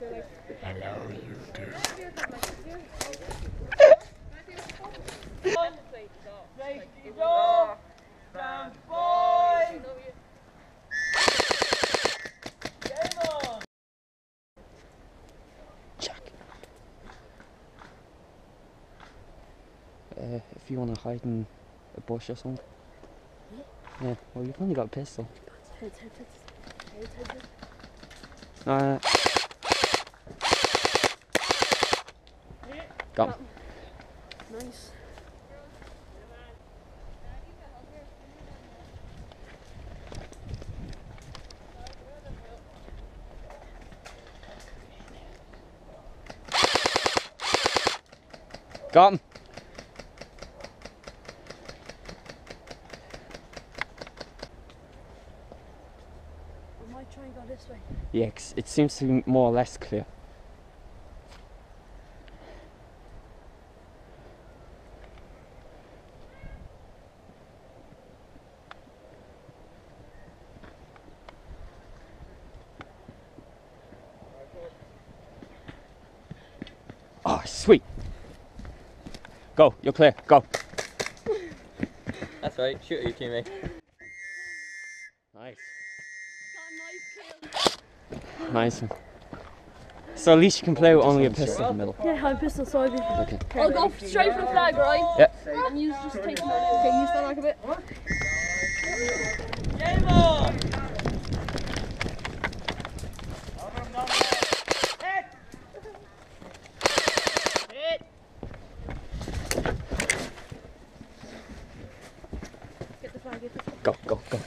Hello, YouTube. If you want to hide in a bush or something. Yeah, well, you've only got a pistol. Got him. Nice. Got him. I might try and go this way. Yeah, 'cause it seems to be more or less clear. Oh, sweet. Go, you're clear, go. That's right, shoot your teammate. Nice. Got a nice kill. Nice one. So at least you can play with only a pistol in the middle. Yeah, I'm pistol, so I'll be. Okay. I'll go straight for the flag, right? Yeah. And you just take the flag. Okay, you stand back a bit. Game on! Get the flag, get the flag. Go, go, go.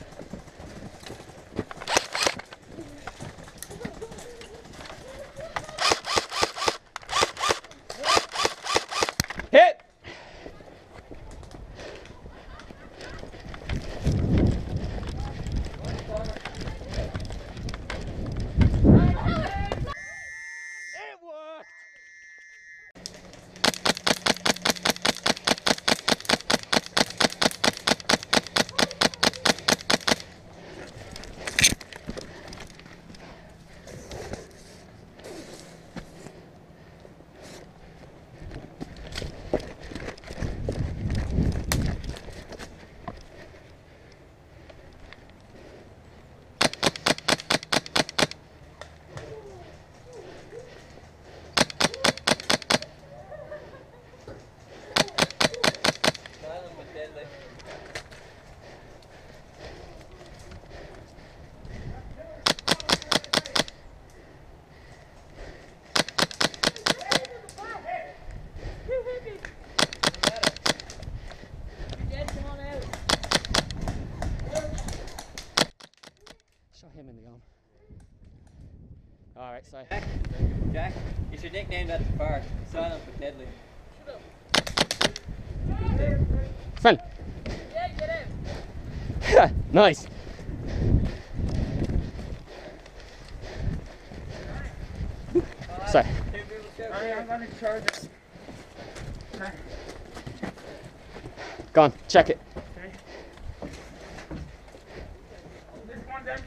Hit! It worked! Silent but deadly. Shot him in the arm. Alright, so. Jack, you should nickname that the park. Silent but deadly. Fell. Yeah, get out. Nice. Sorry. I'm gonna charge it. Go on, check it.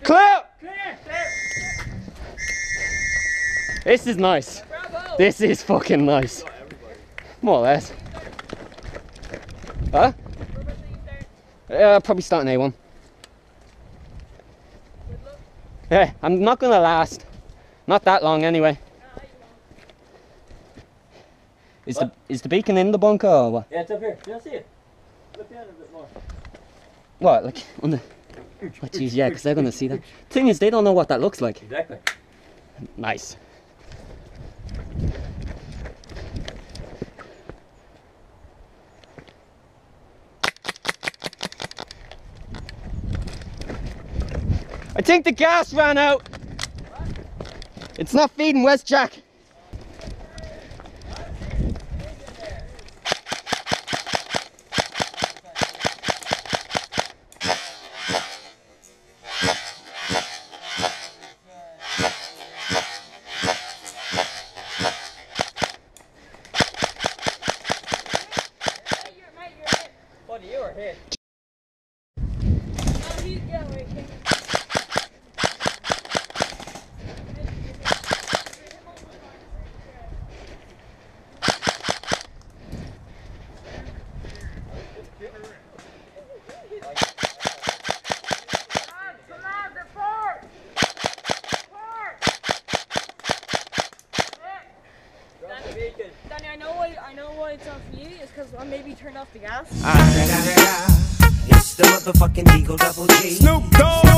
Clear! This is nice. Bravo. This is fucking nice. More or less. Huh? Probably starting A1. Yeah, I'm not gonna last. Not that long anyway. Is the beacon in the bunker or what? Yeah, it's up here. You don't see it? Look down a bit more. What, like on the... Oh jeez, yeah, because they're gonna see that. Thing is, they don't know what that looks like. Exactly. Nice. I think the gas ran out. It's not feeding West Jack. What, you were hit? why it's not for you is because I maybe turned off the gas. It's the motherfucking Eagle Double G. Snoop Dogg.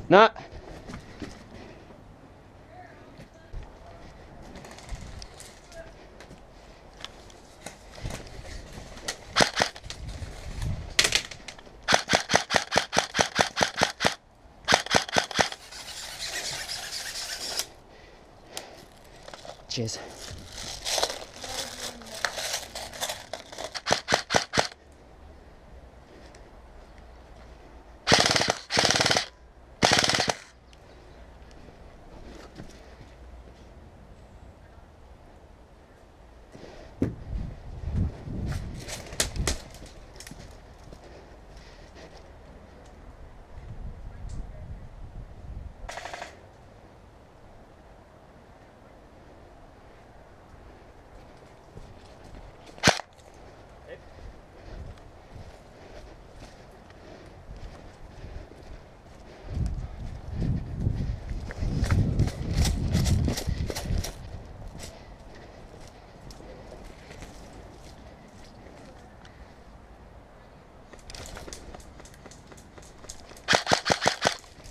Nah. Cheers.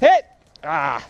Hit! Ah.